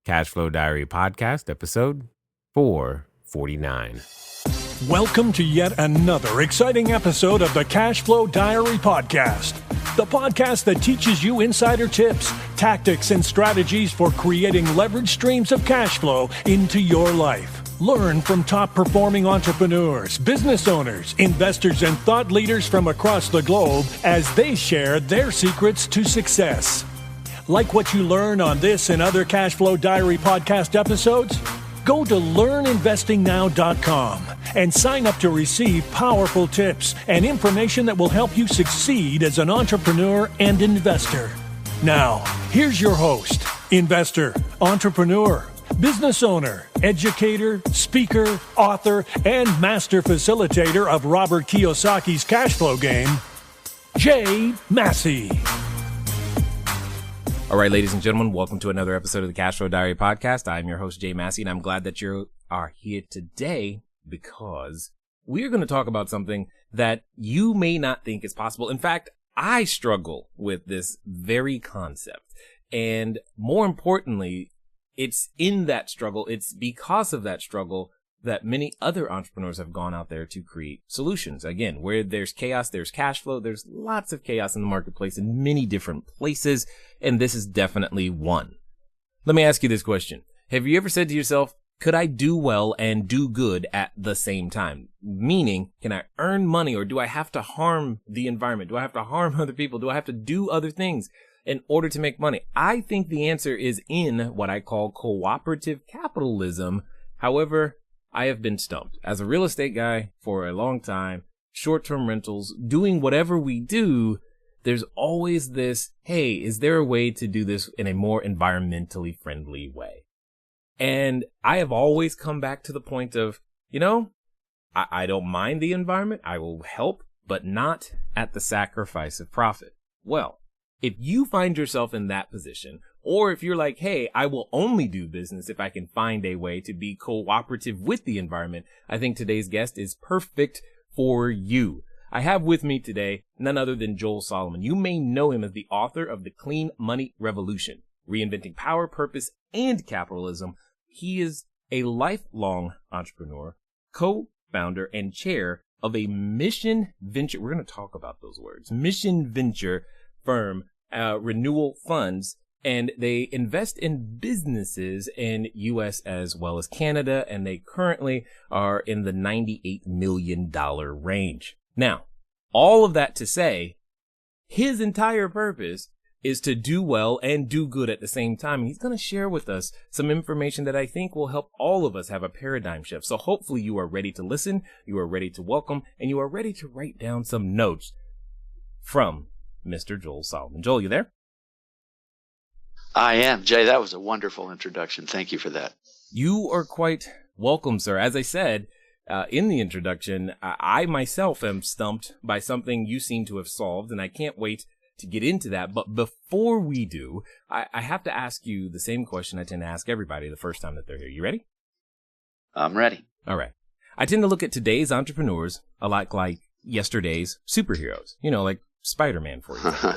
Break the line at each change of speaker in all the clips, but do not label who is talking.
Cashflow Diary Podcast, episode 449.
Welcome to yet another exciting episode of the Cashflow Diary Podcast, the podcast that teaches you insider tips, tactics, and strategies for creating leverage streams of cash flow into your life. Learn from top-performing entrepreneurs, business owners, investors, and thought leaders from across the globe as they share their secrets to success. Like what you learn on this and other Cashflow Diary podcast episodes? Go to learninvestingnow.com and sign up to receive powerful tips and information that will help you succeed as an entrepreneur and investor. Now, here's your host, investor, entrepreneur, business owner, educator, speaker, author, and master facilitator of Robert Kiyosaki's cash flow game, Jay Massey.
All right, ladies and gentlemen, welcome to another episode of the Cashflow Diary Podcast. I'm your host, Jay Massey, and I'm glad that you are here today because we're going to talk about something that you may not think is possible. In fact, I struggle with this very concept. And more importantly, it's in that struggle, it's because of that struggle that many other entrepreneurs have gone out there to create solutions. Again, where there's chaos, there's cash flow. There's lots of chaos in the marketplace in many different places, and this is definitely one. Let me ask you this question. Have you ever said to yourself, could I do well and do good at the same time? Meaning, can I earn money, or do I have to harm the environment? Do I have to harm other people? Do I have to do other things in order to make money? I think the answer is in what I call cooperative capitalism. However, I have been stumped. As a real estate guy for a long time, short-term rentals, doing whatever we do, there's always this, hey, is there a way to do this in a more environmentally friendly way? And I have always come back to the point of, I don't mind the environment. I will help, but not at the sacrifice of profit. Well, if you find yourself in that position, or if you're like, hey, I will only do business if I can find a way to be cooperative with the environment, I think today's guest is perfect for you. I have with me today none other than Joel Solomon. You may know him as the author of The Clean Money Revolution, Reinventing Power, Purpose, and Capitalism. He is a lifelong entrepreneur, co-founder, and chair of a mission venture. We're going to talk about those words. Mission venture firm, Renewal Funds, and they invest in businesses in U.S. as well as Canada, and they currently are in the $98 million range. Now, all of that to say, his entire purpose is to do well and do good at the same time. And he's going to share with us some information that I think will help all of us have a paradigm shift. So hopefully you are ready to listen, you are ready to welcome, and you are ready to write down some notes from Mr. Joel Solomon. Joel, you there?
I am. Jay, that was a wonderful introduction. Thank you for that.
You are quite welcome, sir. As I said in the introduction, I myself am stumped by something you seem to have solved, and I can't wait to get into that. But before we do, I have to ask you the same question I tend to ask everybody the first time that they're here. You ready?
I'm ready.
All right. I tend to look at today's entrepreneurs a lot like yesterday's superheroes, like Spider-Man, for example.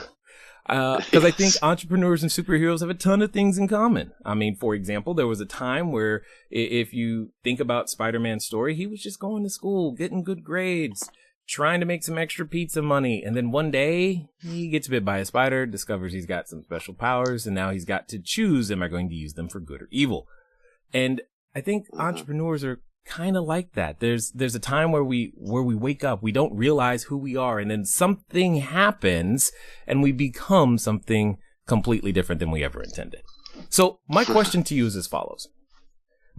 Because I think entrepreneurs and superheroes have a ton of things in common. I mean, for example, there was a time where if you think about Spider-Man's story, he was just going to school, getting good grades, trying to make some extra pizza money. And then one day he gets bit by a spider, discovers he's got some special powers, and now he's got to choose, am I going to use them for good or evil? And I think entrepreneurs are kind of like that. There's a time where we wake up, we don't realize who we are, and then something happens and we become something completely different than we ever intended. So my question to you is as follows.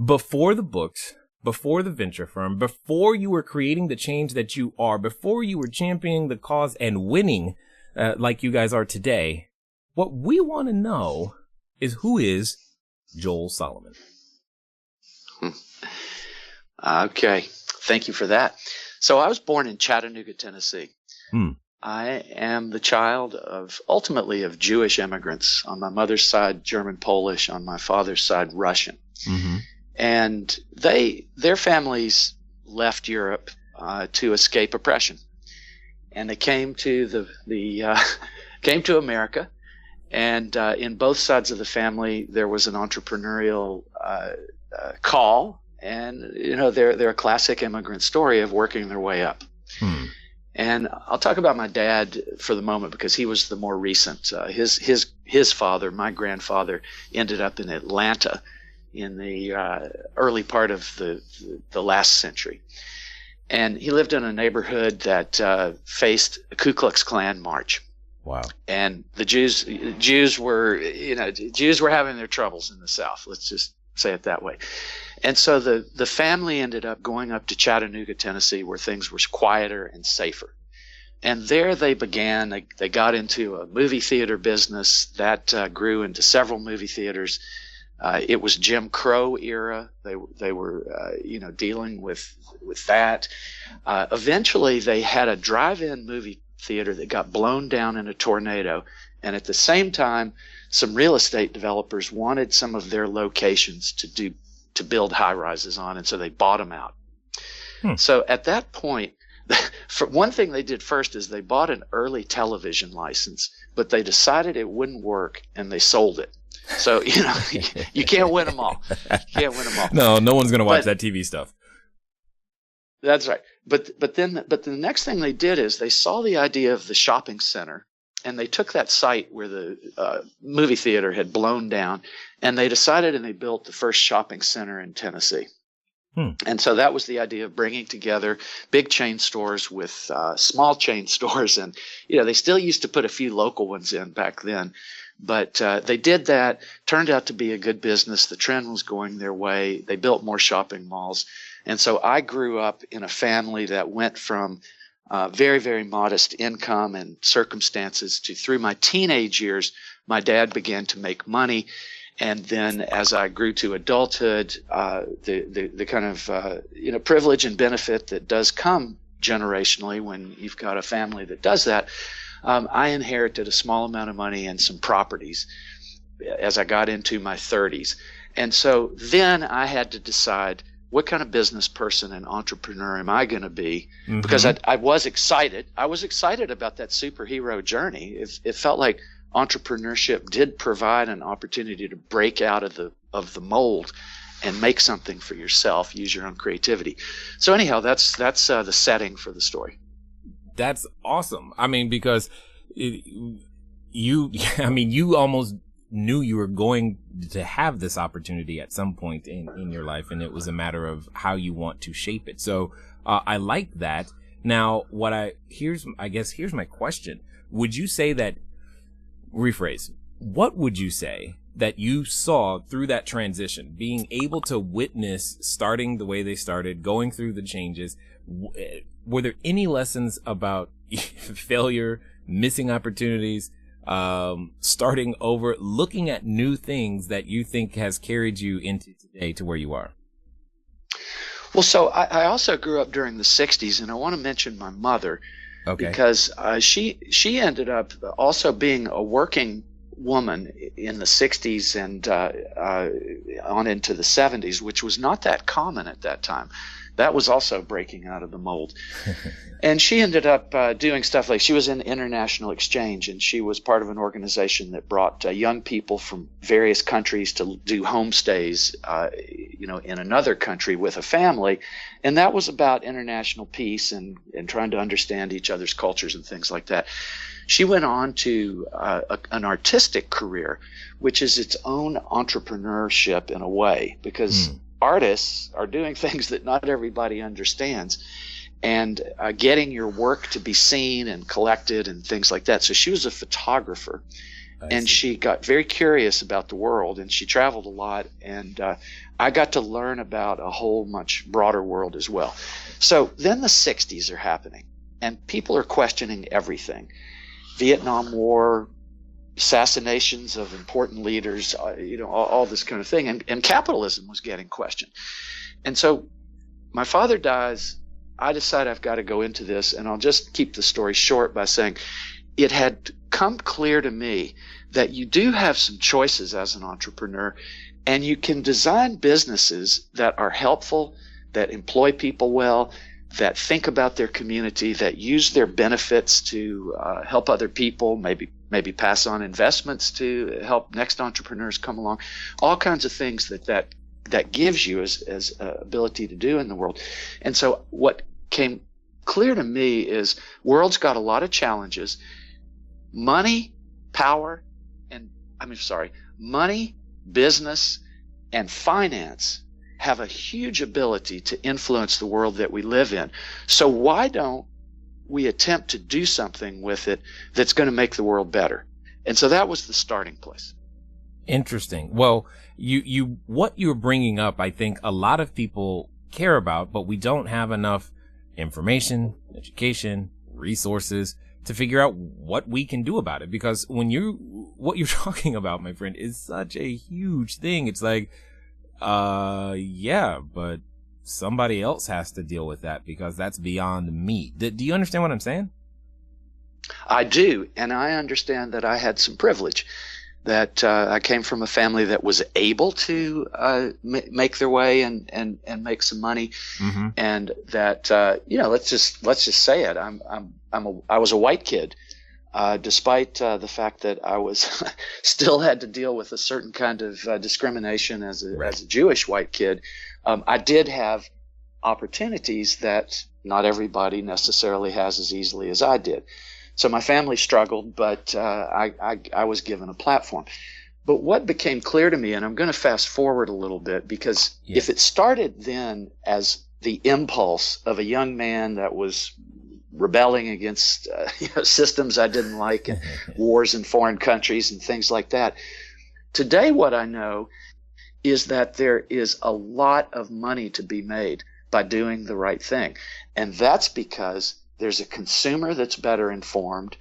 Before the books, before the venture firm, before you were creating the change that you are, before you were championing the cause and winning like you guys are today, what we want to know is, who is Joel Solomon?
Okay. Thank you for that. So I was born in Chattanooga, Tennessee. I am the child ultimately of Jewish immigrants. On my mother's side, German Polish. On my father's side, Russian. Mm-hmm. And their families left Europe to escape oppression, and they came to came to America, And in both sides of the family, there was an entrepreneurial call. And, they're a classic immigrant story of working their way up. And I'll talk about my dad for the moment because he was the more recent. His father, my grandfather, ended up in Atlanta in the early part of the last century. And he lived in a neighborhood that faced a Ku Klux Klan march.
Wow.
And the Jews were having their troubles in the South. Let's just say it that way. And so the family ended up going up to Chattanooga, Tennessee, where things were quieter and safer. And there they began. They got into a movie theater business that grew into several movie theaters. It was Jim Crow era. They were dealing with that. Eventually, they had a drive-in movie theater that got blown down in a tornado, and at the same time, some real estate developers wanted some of their locations to build high rises on, and so they bought them out. So at that point, for one thing they did first is they bought an early television license, but they decided it wouldn't work, and they sold it. So you can't win them all.
No one's going to watch that TV stuff.
That's right. But the next thing they did is they saw the idea of the shopping center, and they took that site where the movie theater had blown down, and they decided and they built the first shopping center in Tennessee. And so that was the idea of bringing together big chain stores with small chain stores. And, they still used to put a few local ones in back then. But they did that, turned out to be a good business. The trend was going their way. They built more shopping malls. And so I grew up in a family that went from very, very modest income and circumstances to, through my teenage years, my dad began to make money. And then as I grew to adulthood, the kind of privilege and benefit that does come generationally when you've got a family that does that, I inherited a small amount of money and some properties as I got into my 30s. And so then I had to decide, what kind of business person and entrepreneur am I going to be? Because I was excited. I was excited about that superhero journey. It felt like entrepreneurship did provide an opportunity to break out of the mold and make something for yourself, use your own creativity. So anyhow, that's the setting for the story.
That's awesome. I mean, because you almost knew you were going to have this opportunity at some point in your life, and it was a matter of how you want to shape it. So I like that. Now, here's my question. Would you say that, rephrase, what would you say that you saw through that transition, being able to witness starting the way they started, going through the changes? Were there any lessons about failure, missing opportunities, starting over, looking at new things that you think has carried you into today to where you are?
Well, so I also grew up during the 60s, and I want to mention my mother. Okay. Because she ended up also being a working woman in the 60s and on into the 70s, which was not that common at that time. That was also breaking out of the mold. And she ended up doing stuff like, she was in international exchange, and she was part of an organization that brought young people from various countries to do homestays, in another country with a family. And that was about international peace and trying to understand each other's cultures and things like that. She went on to an artistic career, which is its own entrepreneurship in a way, because artists are doing things that not everybody understands, and getting your work to be seen and collected and things like that. So she was a photographer, and she got very curious about the world, and she traveled a lot, and I got to learn about a whole much broader world as well. So then the 60s are happening, and people are questioning everything. Vietnam War, assassinations of important leaders, all this kind of thing. And capitalism was getting questioned. And so my father dies. I decide I've got to go into this, and I'll just keep the story short by saying it had come clear to me that you do have some choices as an entrepreneur, and you can design businesses that are helpful, that employ people well, that think about their community, that use their benefits to help other people, maybe maybe pass on investments to help next entrepreneurs come along, all kinds of things that gives you as ability to do in the world. And so what came clear to me is world's got a lot of challenges. Money, business, and finance have a huge ability to influence the world that we live in. So why don't we attempt to do something with it that's going to make the world better? And so that was the starting place.
Interesting. Well, what you're bringing up, I think a lot of people care about, but we don't have enough information, education, resources to figure out what we can do about it. Because what you're talking about, my friend, is such a huge thing. It's like, yeah, but somebody else has to deal with that because that's beyond me. Do you understand what I'm saying?
I do. And I understand that I had some privilege, that I came from a family that was able to make their way and make some money. Mm-hmm. And that, let's just say it. I was a white kid, despite the fact that I was still had to deal with a certain kind of discrimination as a Jewish white kid. I did have opportunities that not everybody necessarily has as easily as I did. So my family struggled, but I was given a platform. But what became clear to me, and I'm going to fast forward a little bit, because if it started then as the impulse of a young man that was rebelling against systems I didn't like, and wars in foreign countries and things like that, today what I know is that there is a lot of money to be made by doing the right thing. And that's because there's a consumer that's better informed.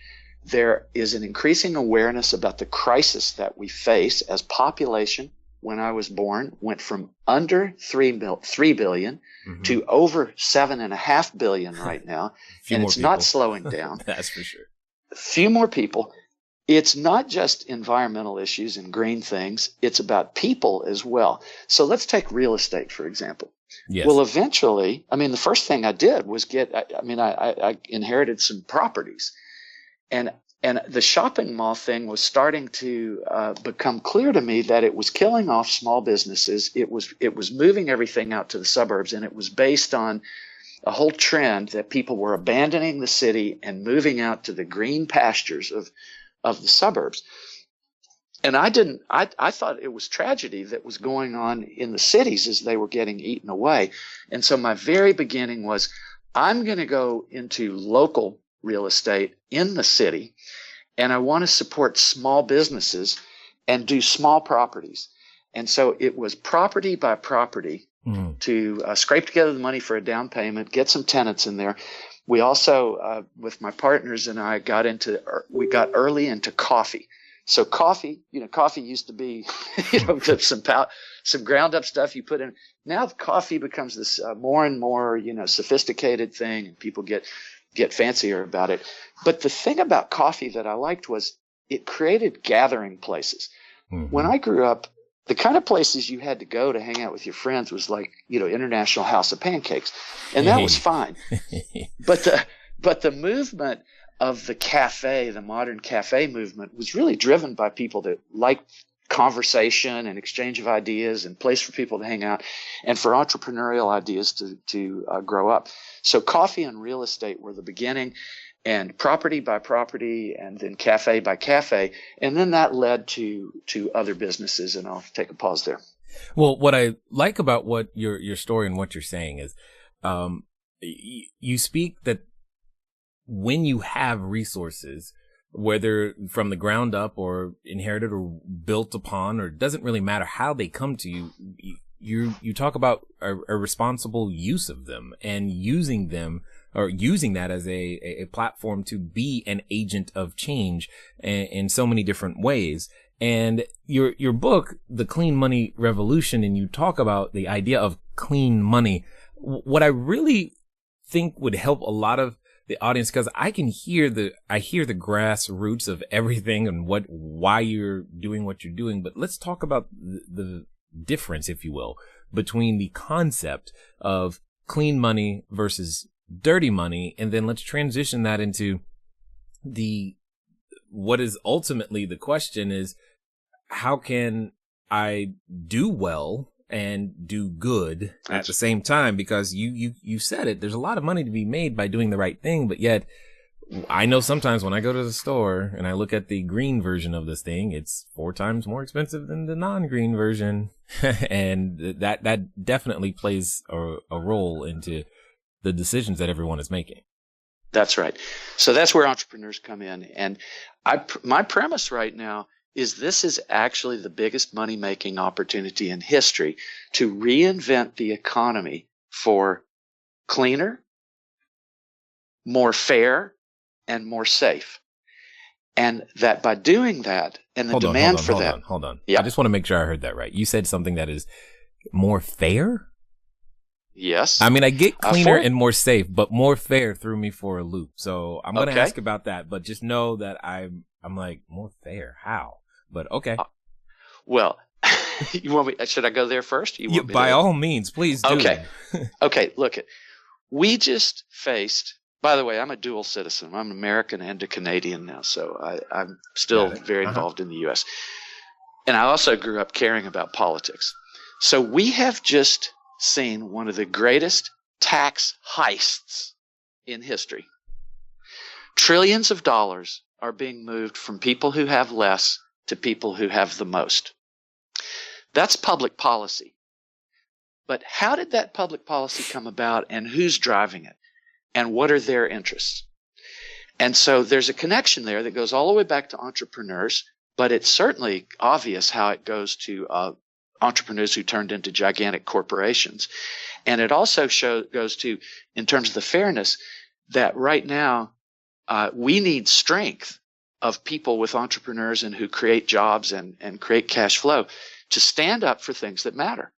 There is an increasing awareness about the crisis that we face as population. When I was born, went from under 3 billion mm-hmm. to over 7.5 billion right now. And it's not slowing down.
That's for sure.
A few more people. It's not just environmental issues and green things. It's about people as well. So let's take real estate, for example.
Yes.
Well, eventually, the first thing I did was I inherited some properties, and the shopping mall thing was starting to become clear to me that it was killing off small businesses. It was moving everything out to the suburbs, and it was based on a whole trend that people were abandoning the city and moving out to the green pastures of the suburbs. And I thought it was tragedy that was going on in the cities as they were getting eaten away. And so my very beginning was, I'm going to go into local real estate in the city, and I want to support small businesses and do small properties. And so it was property by property to scrape together the money for a down payment, get some tenants in there. We also, with my partners and I, got early into coffee. So coffee used to be, some ground up stuff you put in. Now coffee becomes this more and more, sophisticated thing, and people get fancier about it. But the thing about coffee that I liked was it created gathering places. Mm-hmm. When I grew up, the kind of places you had to go to hang out with your friends was like, International House of Pancakes. And that was fine. But the movement of the modern cafe movement, was really driven by people that like conversation and exchange of ideas and place for people to hang out, and for entrepreneurial ideas to grow up. So coffee and real estate were the beginning, and property by property, and then cafe by cafe. And then that led to other businesses. And I'll take a pause there.
Well, what I like about what your story and what you're saying is, you speak that when you have resources, whether from the ground up or inherited or built upon, or it doesn't really matter how they come to you, you talk about a responsible use of them, and using them, or using that as a platform to be an agent of change in so many different ways. And your book, The Clean Money Revolution, and you talk about the idea of clean money. What I really think would help a lot of the audience, because I hear the grassroots of everything and why you're doing what you're doing. But let's talk about the difference, if you will, between the concept of clean money versus dirty money, and then let's transition that into what is ultimately the question is, how can I do well and do good at the same time? Because you said it, there's a lot of money to be made by doing the right thing, but yet I know sometimes when I go to the store and I look at the green version of this thing, it's 4 times more expensive than the non-green version. And that definitely plays a role into the decisions that everyone is making.
That's right. So that's where entrepreneurs come in. And my premise right now is this is actually the biggest money-making opportunity in history to reinvent the economy for cleaner, more fair, and more safe. And that by doing that, and the demand for that.
Hold on.
Yeah.
I just want to make sure I heard that right. You said something that is more fair?
Yes.
I mean, I get cleaner and more safe, but more fair threw me for a loop. So I'm going to ask about that, but just know that I'm like, more fair? How? But okay.
Well, you want me? Should I go there first?
By all means, please do.
Okay. Okay. Look, we just faced. By the way, I'm a dual citizen. I'm American and a Canadian now, so I'm still very involved in the U.S. And I also grew up caring about politics. So we have just seen one of the greatest tax heists in history. Trillions of dollars are being moved from people who have less to people who have the most. That's public policy. But how did that public policy come about, and who's driving it? And what are their interests? And so there's a connection there that goes all the way back to entrepreneurs, but it's certainly obvious how it goes to entrepreneurs who turned into gigantic corporations. And it also goes to, in terms of the fairness, that right now we need strength of people with entrepreneurs and who create jobs and create cash flow to stand up for things that matter.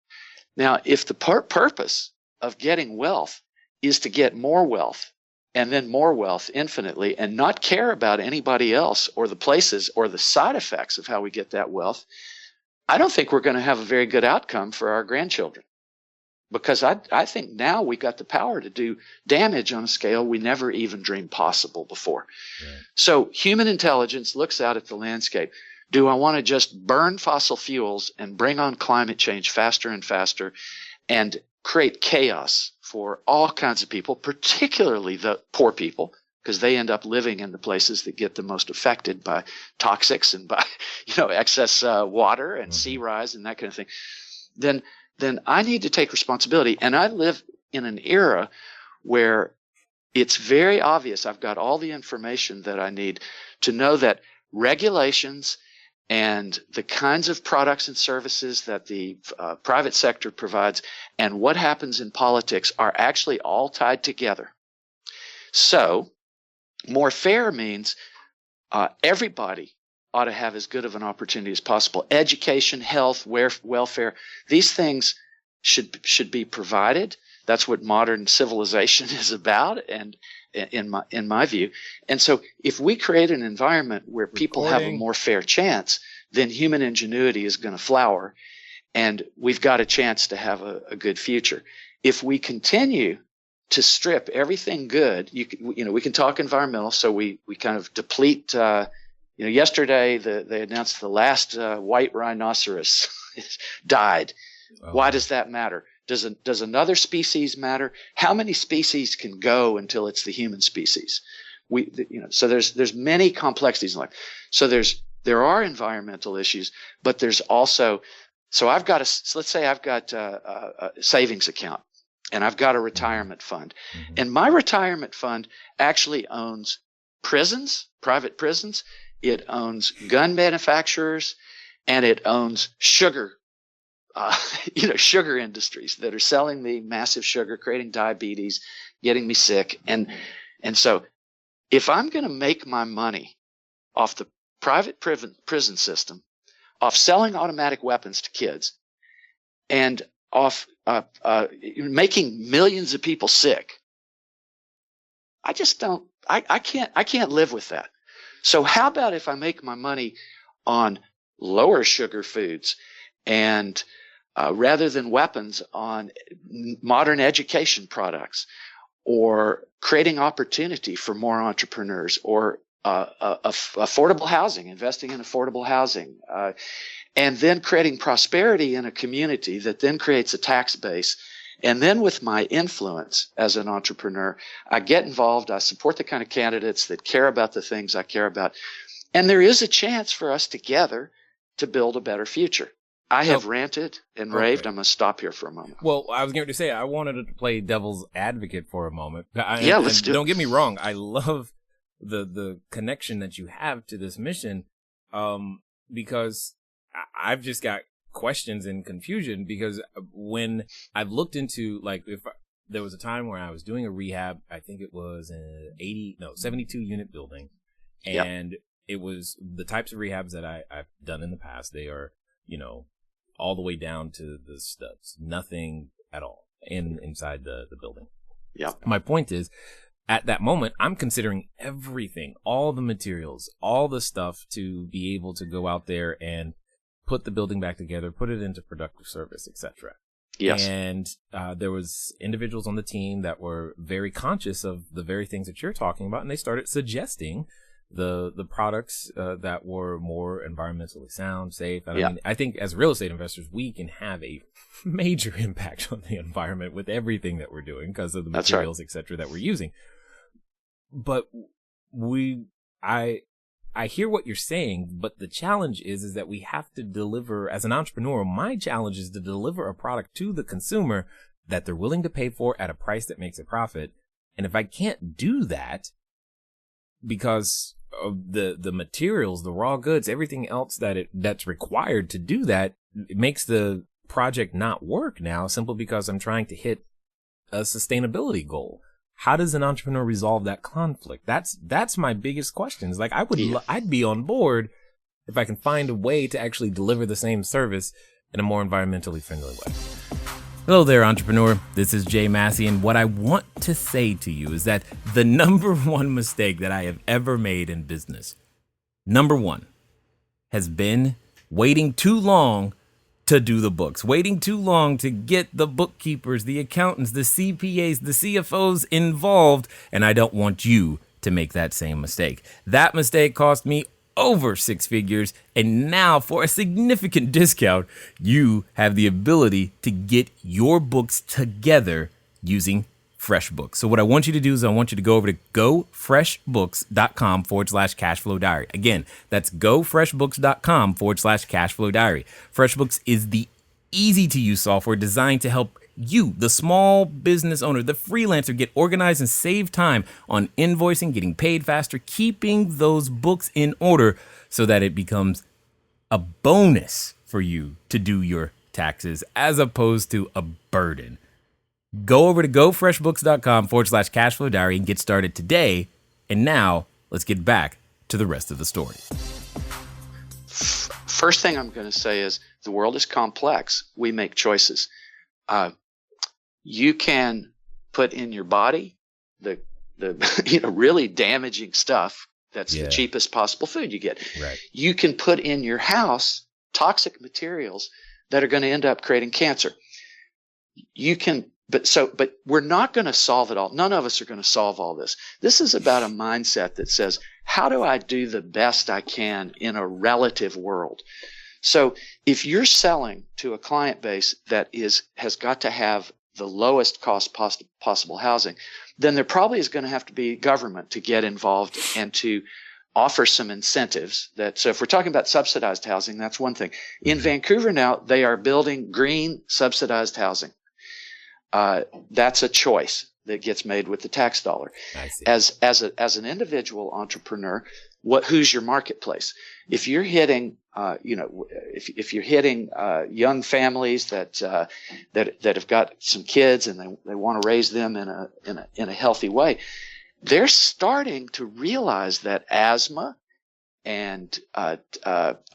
Now, if the purpose of getting wealth is to get more wealth and then more wealth infinitely and not care about anybody else or the places or the side effects of how we get that wealth, I don't think we're going to have a very good outcome for our grandchildren. Because I think now we got the power to do damage on a scale we never even dreamed possible before. Right. So human intelligence looks out at the landscape. Do I want to just burn fossil fuels and bring on climate change faster and faster and create chaos for all kinds of people, particularly the poor people, because they end up living in the places that get the most affected by toxics and by excess water and sea rise and that kind of thing, then I need to take responsibility. And I live in an era where it's very obvious I've got all the information that I need to know that regulations and the kinds of products and services that the private sector provides and what happens in politics are actually all tied together. So more fair means everybody ought to have as good of an opportunity as possible. Education, health, welfare, these things should be provided. That's what modern civilization is about, and in my view. And so if we create an environment where people have a more fair chance, then human ingenuity is going to flower, and we've got a chance to have a good future. If we continue to strip everything good, we can talk environmental, so we kind of deplete. Yesterday they announced the last white rhinoceros died. Oh. Why does that matter? Does another species matter? How many species can go until it's the human species? So there's many complexities in life. So there are environmental issues, but there's also. So let's say I've got a savings account, and I've got a retirement fund, and my retirement fund actually owns prisons, private prisons. It owns gun manufacturers, and it owns sugar. Sugar industries that are selling me massive sugar, creating diabetes, getting me sick. And so if I'm going to make my money off the private prison system, off selling automatic weapons to kids, and off making millions of people sick, I just don't, I can't live with that. So how about if I make my money on lower sugar foods and rather than weapons, on modern education products, or creating opportunity for more entrepreneurs, or affordable housing, investing in affordable housing, and then creating prosperity in a community that then creates a tax base. And then with my influence as an entrepreneur, I get involved. I support the kind of candidates that care about the things I care about. And there is a chance for us together to build a better future. I have ranted and raved. I'm going to stop here for a moment.
Well, I was going to say, I wanted to play devil's advocate for a moment.
Let's do it.
Don't get me wrong. I love the connection that you have to this mission, because I've just got questions and confusion, because when I've looked into, like, there was a time where I was doing a rehab, I think it was an 72 unit building. And it was the types of rehabs that I've done in the past. They are, all the way down to the studs, nothing at all inside the building.
Yeah.
My point is, at that moment, I'm considering everything, all the materials, all the stuff to be able to go out there and put the building back together, put it into productive service, etc.
Yes.
And there was individuals on the team that were very conscious of the very things that you're talking about, and they started suggesting the products that were more environmentally sound, safe. I mean, I think as real estate investors, we can have a major impact on the environment with everything that we're doing because of the materials, etc., that we're using. But I hear what you're saying, but the challenge is that we have to deliver, as an entrepreneur, my challenge is to deliver a product to the consumer that they're willing to pay for at a price that makes a profit. And if I can't do that because of the materials, the raw goods, everything else that's required to do that, it makes the project not work now, simply because I'm trying to hit a sustainability goal. How does an entrepreneur resolve that conflict? That's my biggest question. It's like, I'd be on board if I can find a way to actually deliver the same service in a more environmentally friendly way. Hello there, entrepreneur. This is Jay Massey, and what I want to say to you is that the number one mistake that I have ever made in business, number one, has been waiting too long to do the books, waiting too long to get the bookkeepers, the accountants, the CPAs, the CFOs involved, and I don't want you to make that same mistake. That mistake cost me over 6 figures, and now for a significant discount, you have the ability to get your books together using FreshBooks. So what I want you to do is I want you to go over to gofreshbooks.com/cashflow diary. Again, that's gofreshbooks.com/cashflow diary. FreshBooks is the easy to use software designed to help you, the small business owner, the freelancer, get organized and save time on invoicing, getting paid faster, keeping those books in order so that it becomes a bonus for you to do your taxes as opposed to a burden. Go over to gofreshbooks.com/cashflow diary and get started today. And now let's get back to the rest of the story.
First thing I'm going to say is the world is complex. We make choices. You can put in your body the really damaging stuff that's the cheapest possible food you get.
Right.
You can put in your house toxic materials that are going to end up creating cancer. You can, but we're not going to solve it all. None of us are going to solve all this. This is about a mindset that says, how do I do the best I can in a relative world? So if you're selling to a client base that has got to have the lowest cost possible housing, then there probably is going to have to be government to get involved and to offer some incentives. So if we're talking about subsidized housing, that's one thing. In Vancouver now, they are building green subsidized housing. That's a choice that gets made with the tax dollar.
I see.
As an individual entrepreneur, who's your marketplace? If you're hitting, if you're hitting young families that have got some kids and they want to raise them in a healthy way, they're starting to realize that asthma and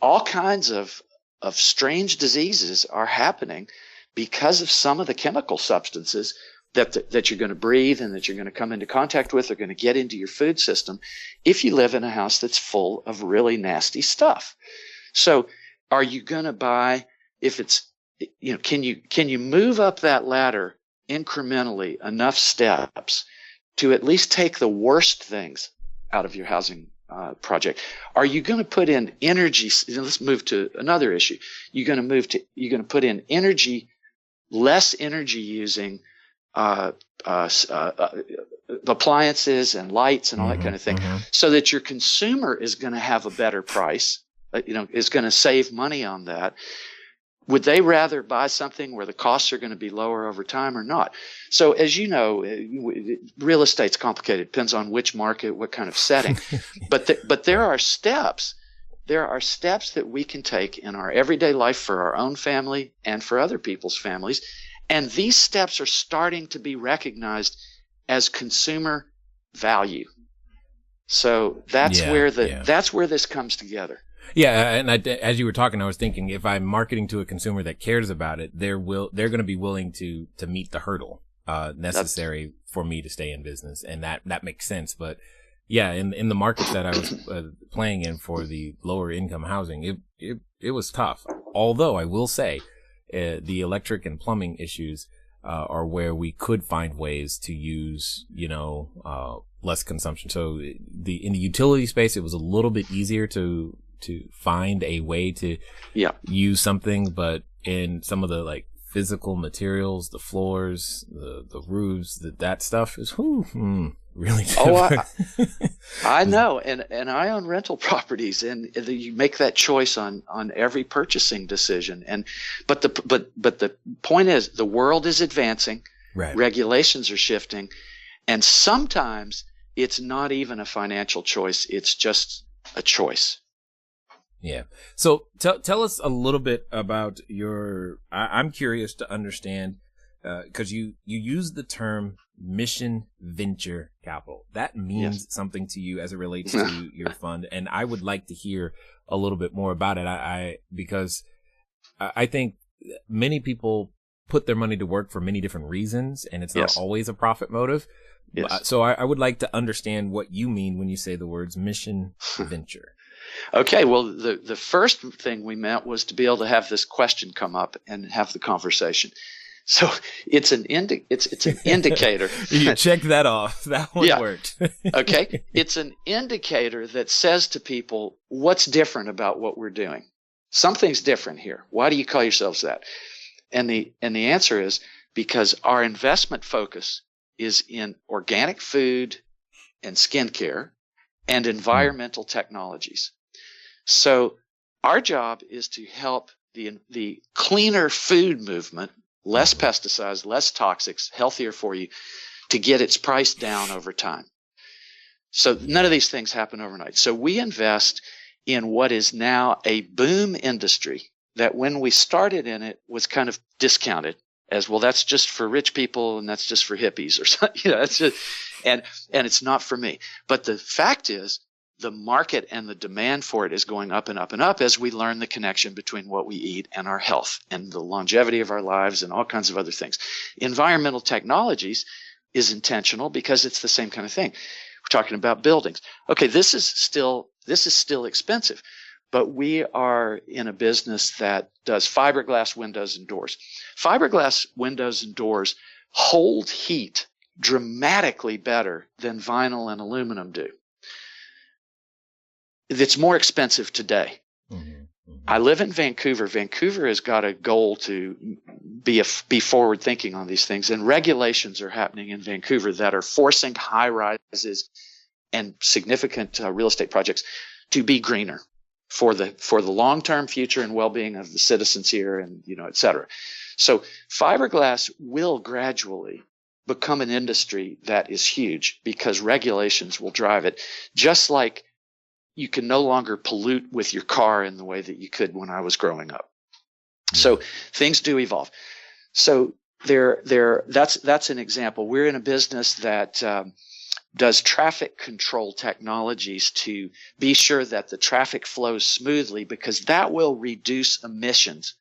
all kinds of strange diseases are happening because of some of the chemical substances that you're going to breathe and that you're going to come into contact with are going to get into your food system if you live in a house that's full of really nasty stuff. So are you going to buy, if it's, can you move up that ladder incrementally enough steps to at least take the worst things out of your housing project? Are you going to put in energy? Let's move to another issue. You're going to put in less energy using appliances and lights and all that kind of thing, so that your consumer is going to have a better price, is going to save money on that. Would they rather buy something where the costs are going to be lower over time or not? So as you know, real estate's complicated. It depends on which market, what kind of setting. But there are steps. There are steps that we can take in our everyday life for our own family and for other people's families. And these steps are starting to be recognized as consumer value. So that's where this comes together.
Yeah, and as you were talking, I was thinking, if I'm marketing to a consumer that cares about it, they're going to be willing to meet the hurdle necessary for me to stay in business, and that makes sense. But yeah, in the markets that I was playing in for the lower income housing, it was tough. Although I will say, the electric and plumbing issues are where we could find ways to use, less consumption. So in the utility space, it was a little bit easier to find a way to use something, but in some of the physical materials, the floors, the roofs, that stuff is really difficult.
I know, and I own rental properties, and you make that choice on every purchasing decision. But the point is, the world is advancing, right. Regulations are shifting, and sometimes it's not even a financial choice; it's just a choice.
Yeah. So tell us a little bit about I'm curious to understand, because you use the term mission venture capital. That means something to you as it relates to your fund. And I would like to hear a little bit more about it. Because I think many people put their money to work for many different reasons, and it's not always a profit motive. Yes. So I would like to understand what you mean when you say the words mission venture.
Okay, well, the first thing we meant was to be able to have this question come up and have the conversation. So it's an indicator.
You checked that off. That one worked.
Okay, it's an indicator that says to people, what's different about what we're doing? Something's different here. Why do you call yourselves that? And the answer is because our investment focus is in organic food and skincare and environmental technologies. So our job is to help the cleaner food movement, less pesticides, less toxics, healthier for you, to get its price down over time. So none of these things happen overnight. So we invest in what is now a boom industry that when we started in it was kind of discounted as, well, that's just for rich people and that's just for hippies or something. That's just, and it's not for me. But the fact is, the market and the demand for it is going up and up and up as we learn the connection between what we eat and our health and the longevity of our lives and all kinds of other things. Environmental technologies is intentional because it's the same kind of thing. We're talking about buildings. Okay, this is still expensive, but we are in a business that does fiberglass windows and doors. Fiberglass windows and doors hold heat dramatically better than vinyl and aluminum do. It's more expensive today. I live in Vancouver. Vancouver has got a goal to be forward thinking on these things, and regulations are happening in Vancouver that are forcing high rises and significant real estate projects to be greener for the long term future and well being of the citizens here, and et cetera. So fiberglass will gradually become an industry that is huge because regulations will drive it, just like you can no longer pollute with your car in the way that you could when I was growing up. So things do evolve. So that's an example. We're in a business that does traffic control technologies to be sure that the traffic flows smoothly, because that will reduce emissions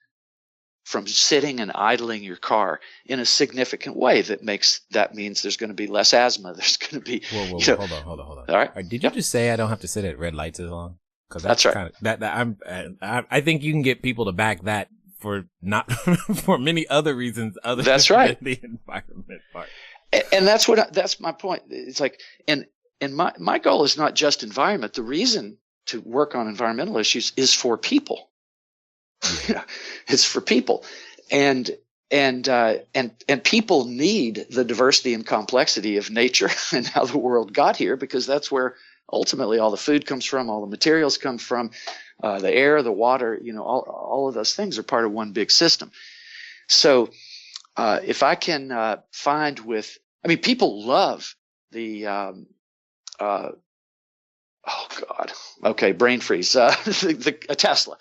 from sitting and idling your car in a significant way. That means there's going to be less asthma. There's going to be
Whoa, hold on.
All right.
Did you just say I don't have to sit at red lights as long? Because
that's right.
I think you can get people to back that for not for many other reasons other
that's
than
right.
the environment part.
And that's my point. It's like, and And my goal is not just environment. The reason to work on environmental issues is for people. It's for people. And people need the diversity and complexity of nature and how the world got here, because that's where ultimately all the food comes from, all the materials come from, the air, the water, all of those things are part of one big system. So if I can find people love the brain freeze, a Tesla.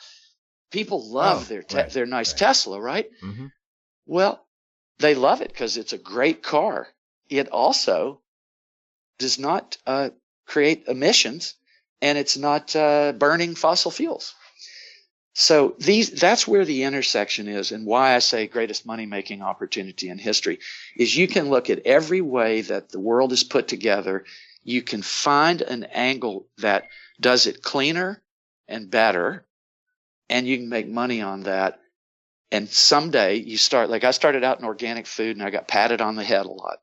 People love their nice Tesla, right? Mm-hmm. Well, they love it because it's a great car. It also does not create emissions, and it's not burning fossil fuels. So that's where the intersection is, and why I say greatest money-making opportunity in history is you can look at every way that the world is put together. You can find an angle that does it cleaner and better, and you can make money on that. And someday you start, like I started out in organic food and I got patted on the head a lot.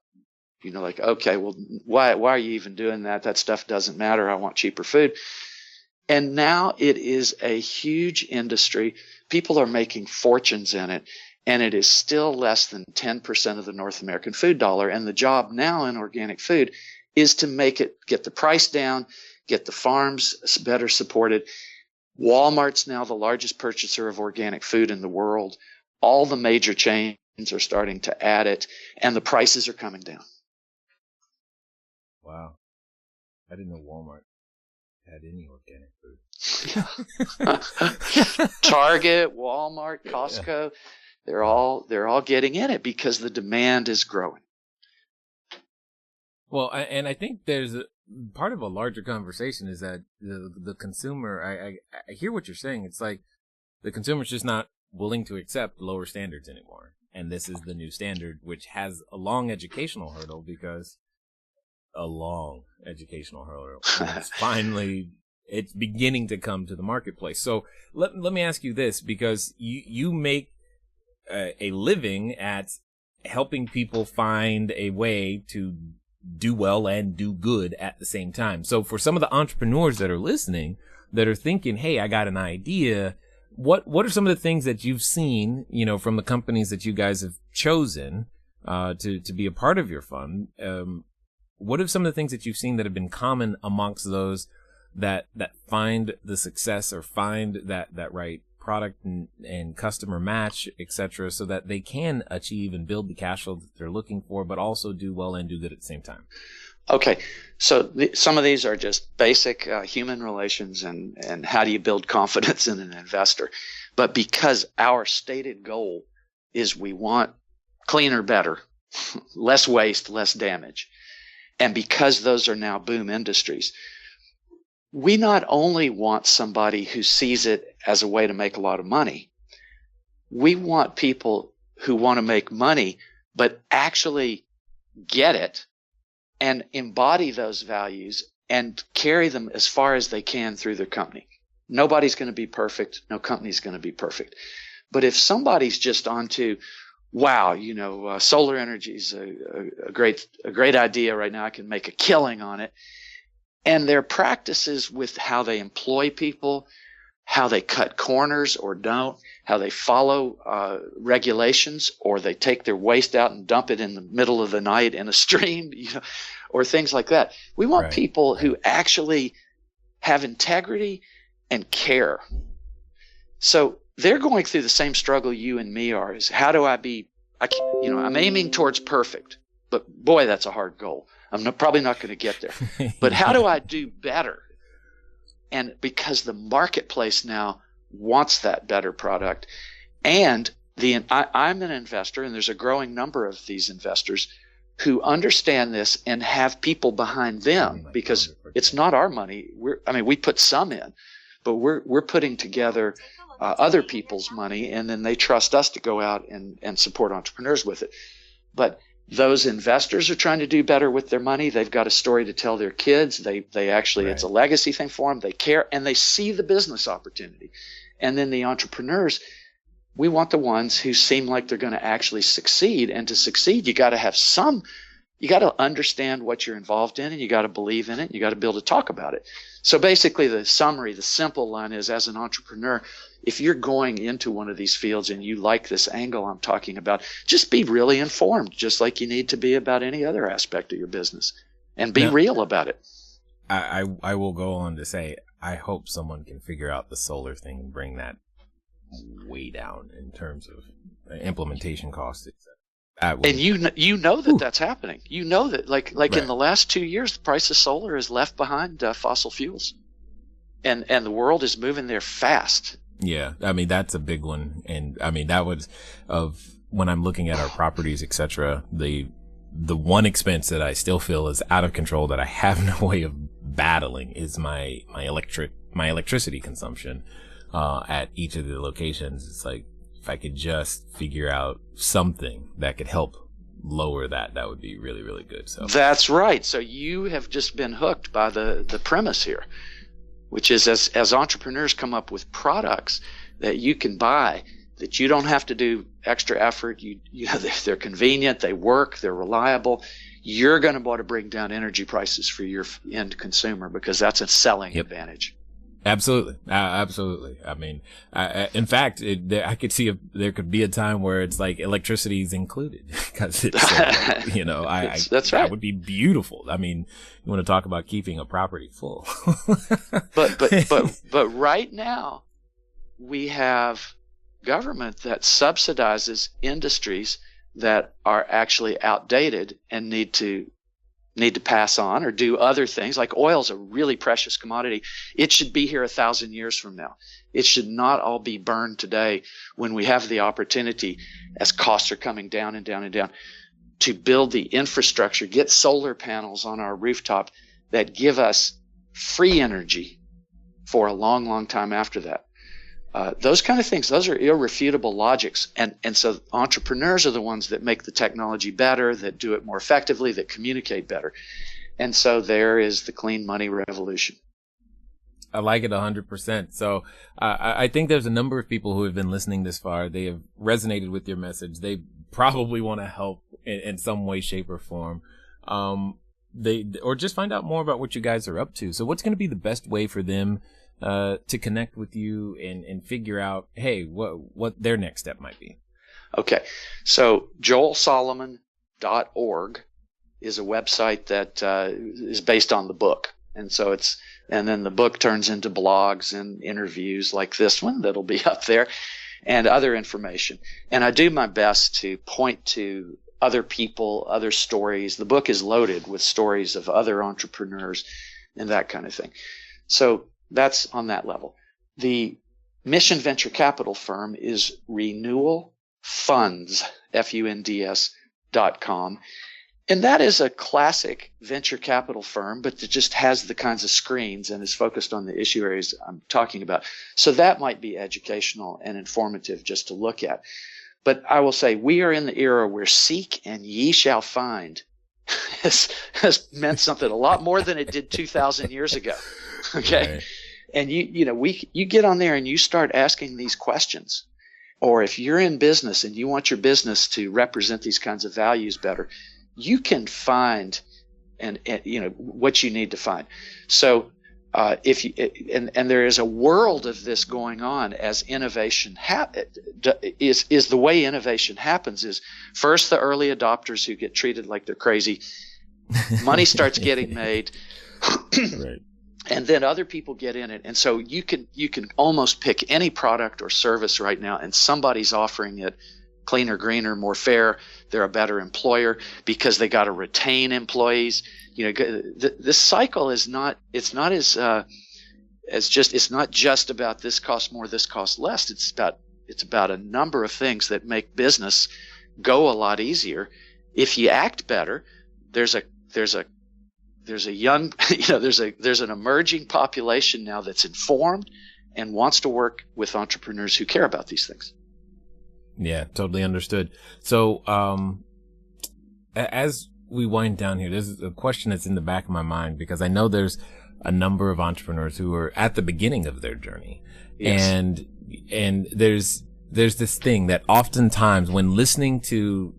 Okay, well, why are you even doing that? That stuff doesn't matter. I want cheaper food. And now it is a huge industry. People are making fortunes in it, and it is still less than 10% of the North American food dollar. And the job now in organic food is to get the price down, get the farms better supported. Walmart's now the largest purchaser of organic food in the world. All the major chains are starting to add it, and the prices are coming down.
Wow. I didn't know Walmart had any organic
food. Target, Walmart, Costco, they're all getting in it because the demand is growing.
Well, and I think there's part of a larger conversation is that the consumer, I hear what you're saying. It's like the consumer's just not willing to accept lower standards anymore. And this is the new standard, which has a long educational hurdle it's beginning to come to the marketplace. So let me ask you this, because you make a living at helping people find a way to do well and do good at the same time. So for some of the entrepreneurs that are listening, that are thinking, hey, I got an idea, what are some of the things that you've seen, from the companies that you guys have chosen to be a part of your fund? What are some of the things that you've seen that have been common amongst those that find the success or find that right product and customer match, etc., so that they can achieve and build the cash flow that they're looking for, but also do well and do good at the same time?
Okay, so some of these are just basic human relations and how do you build confidence in an investor. But because our stated goal is we want cleaner, better, less waste, less damage, and because those are now boom industries, we not only want somebody who sees it as a way to make a lot of money, we want people who want to make money but actually get it and embody those values and carry them as far as they can through their company. Nobody's going to be perfect. No company's going to be perfect. But if somebody's just onto, wow, solar energy is a great idea right now, I can make a killing on it. And their practices with how they employ people, how they cut corners or don't, how they follow regulations, or they take their waste out and dump it in the middle of the night in a stream, or things like that. We want people who actually have integrity and care. So they're going through the same struggle you and me are. Is how do I'm aiming towards perfect, but boy, that's a hard goal. I'm probably not going to get there. But how do I do better? And because the marketplace now wants that better product, and I'm an investor, and there's a growing number of these investors who understand this and have people behind them, because it's not our money. We put some in, but we're putting together other people's money, and then they trust us to go out and support entrepreneurs with it. But those investors are trying to do better with their money. They've got a story to tell their kids. They actually, it's a legacy thing for them. They care, and they see the business opportunity. And then the entrepreneurs, we want the ones who seem like they're going to actually succeed. And to succeed, you got to have some you got to understand what you're involved in, and you got to believe in it. You got to be able to talk about it. So basically the summary, the simple line is, as an entrepreneur, if you're going into one of these fields and you like this angle I'm talking about, just be really informed, just like you need to be about any other aspect of your business, and be real about it.
I will go on to say, I hope someone can figure out the solar thing and bring that way down in terms of implementation costs.
And you know that's happening. You know that like right. In the last 2 years, the price of solar is left behind fossil fuels, and the world is moving there fast.
Yeah, I mean that's a big one, and I mean that was when I'm looking at our properties, etc. The one expense that I still feel is out of control that I have no way of battling is my electricity consumption at each of the locations. It's like, if I could just figure out something that could help lower that would be really, really good. So
that's right. So you have just been hooked by the premise here, which is as entrepreneurs come up with products that you can buy, that you don't have to do extra effort. You know, they're convenient, they work, they're reliable. You're going to want to bring down energy prices for your end consumer, because that's a selling advantage.
Absolutely. Absolutely. I mean, in fact, I could see there could be a time where it's like electricity is included, because it's, that's right. That would be beautiful. I mean, you want to talk about keeping a property full. but right now we have government that subsidizes industries that are actually outdated and need to pass on or do other things. Like oil is a really precious commodity. It should be here 1,000 years from now. It should not all be burned today, when we have the opportunity, as costs are coming down and down and down, to build the infrastructure, get solar panels on our rooftop that give us free energy for a long, long time after that. Those kind of things, those are irrefutable logics. And so entrepreneurs are the ones that make the technology better, that do it more effectively, that communicate better. And so there is the clean money revolution. I like it 100%. So I think there's a number of people who have been listening this far. They have resonated with your message. They probably want to help in some way, shape, or form. Or just find out more about what you guys are up to. So what's going to be the best way for them to connect with you and figure out, hey, what their next step might be?
Okay. So joelsolomon.org is a website that is based on the book. And so and then the book turns into blogs and interviews like this one that'll be up there, and other information. And I do my best to point to other people, other stories. The book is loaded with stories of other entrepreneurs and that kind of thing. So that's on that level. The mission venture capital firm is Renewal Funds, FUNDS.com. And that is a classic venture capital firm, but it just has the kinds of screens and is focused on the issue areas I'm talking about. So that might be educational and informative just to look at. But I will say, we are in the era where seek and ye shall find has meant something a lot more than it did 2,000 years ago. Okay. Right. And you get on there and you start asking these questions. Or if you're in business and you want your business to represent these kinds of values better, you can find and what you need to find. So if you and there is a world of this going on as innovation is the way innovation happens is first the early adopters who get treated like they're crazy. Money starts getting made. Right. And then other people get in it. And so you can almost pick any product or service right now, and somebody's offering it cleaner, greener, more fair. They're a better employer because they got to retain employees. This cycle is not just about this costs more, this costs less. It's about a number of things that make business go a lot easier. If you act better, there's a young, there's an emerging population now that's informed and wants to work with entrepreneurs who care about these things.
Yeah, totally understood. So, as we wind down here, there's a question that's in the back of my mind, because I know there's a number of entrepreneurs who are at the beginning of their journey. Yes. And there's this thing that oftentimes when listening to,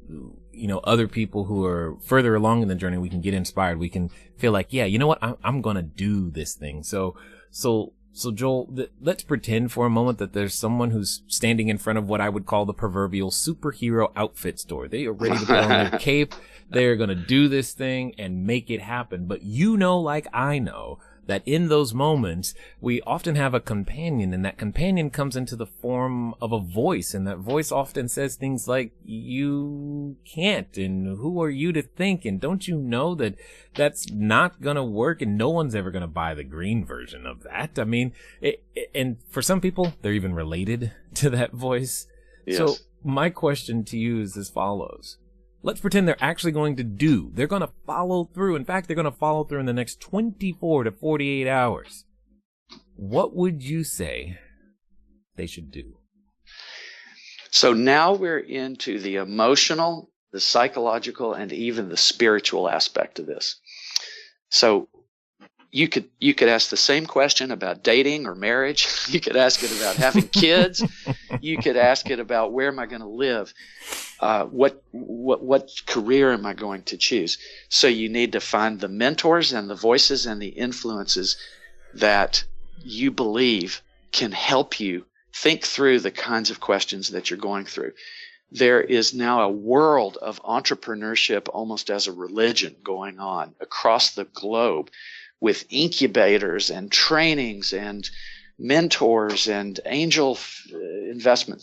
other people who are further along in the journey, we can get inspired. We can feel like, yeah, you know what? I'm going to do this thing. So Joel, let's pretend for a moment that there's someone who's standing in front of what I would call the proverbial superhero outfit store. They are ready to put on their cape. They're going to do this thing and make it happen. But like I know, that in those moments, we often have a companion, and that companion comes into the form of a voice, and that voice often says things like, you can't, and who are you to think, and don't you know that that's not gonna work, and no one's ever gonna buy the green version of that. I mean, and for some people, they're even related to that voice. Yes. So my question to you is as follows. Let's pretend they're actually going to they're going to follow through. In fact, they're going to follow through in the next 24 to 48 hours. What would you say they should do?
So now we're into the emotional, the psychological, and even the spiritual aspect of this. So you could ask the same question about dating or marriage. You could ask it about having kids. You could ask it about where am I going to live? What career am I going to choose? So you need to find the mentors and the voices and the influences that you believe can help you think through the kinds of questions that you're going through. There is now a world of entrepreneurship almost as a religion going on across the globe, with incubators and trainings and mentors and angel investment,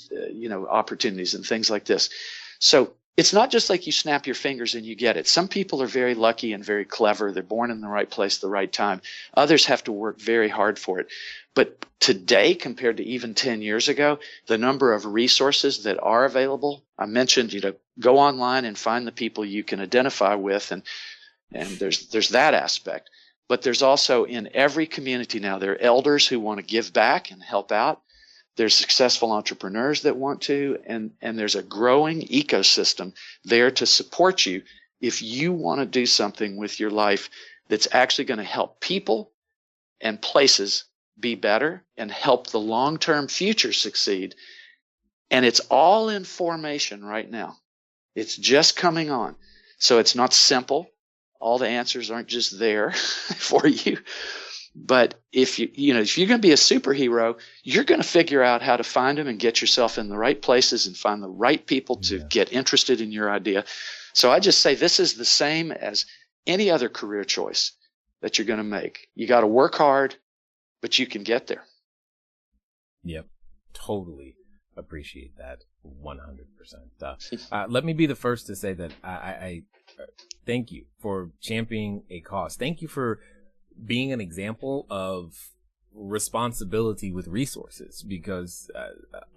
opportunities and things like this. So it's not just like you snap your fingers and you get it. Some people are very lucky and very clever. They're born in the right place at the right time. Others have to work very hard for it. But today, compared to even 10 years ago, the number of resources that are available, I mentioned, go online and find the people you can identify with, and there's that aspect. But there's also in every community now, there are elders who want to give back and help out. There's successful entrepreneurs that want to, and there's a growing ecosystem there to support you if you want to do something with your life that's actually going to help people and places be better and help the long-term future succeed. And it's all in formation right now. It's just coming on. So it's not simple. All the answers aren't just there for you. But if you're going to be a superhero, you're going to figure out how to find them and get yourself in the right places and find the right people to get interested in your idea. So I just say this is the same as any other career choice that you're going to make. You got to work hard, but you can get there.
Yep. Totally appreciate that 100%. Let me be the first to say that I thank you for championing a cause. Thank you for being an example of responsibility with resources, because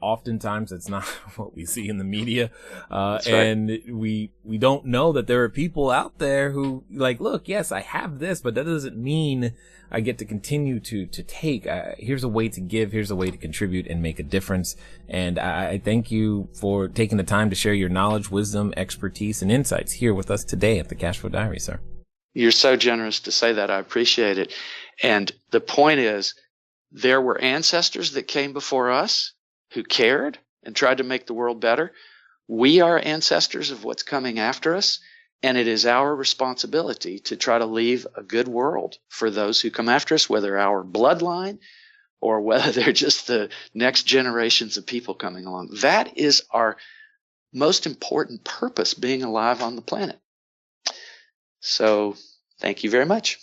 oftentimes it's not what we see in the media. And we don't know that there are people out there who look, yes, I have this, but that doesn't mean I get to continue to take. Here's a way to give. Here's a way to contribute and make a difference. And I thank you for taking the time to share your knowledge, wisdom, expertise, and insights here with us today at the Cashflow Diary, sir.
You're so generous to say that. I appreciate it. And the point is, there were ancestors that came before us who cared and tried to make the world better. We are ancestors of what's coming after us, and it is our responsibility to try to leave a good world for those who come after us, whether our bloodline or whether they're just the next generations of people coming along. That is our most important purpose, being alive on the planet. So thank you very much.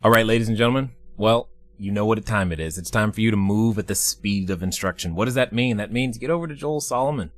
All right, ladies and gentlemen. Well, you know what time it is. It's time for you to move at the speed of instruction. What does that mean? That means get over to Joel Solomon.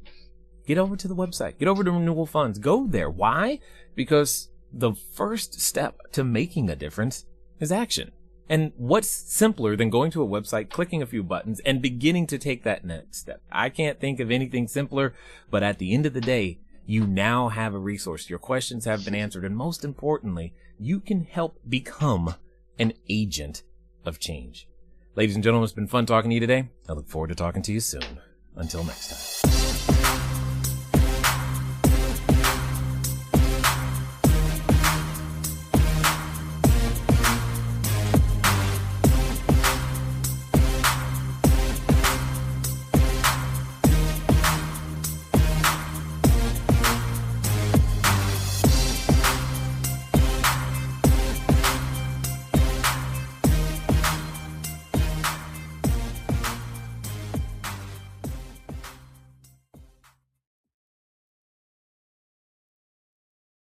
Get over to the website. Get over to Renewal Funds. Go there. Why? Because the first step to making a difference is action. And what's simpler than going to a website, clicking a few buttons, and beginning to take that next step? I can't think of anything simpler, but at the end of the day, you now have a resource. Your questions have been answered. And most importantly, you can help become an agent of change. Ladies and gentlemen, it's been fun talking to you today. I look forward to talking to you soon. Until next time.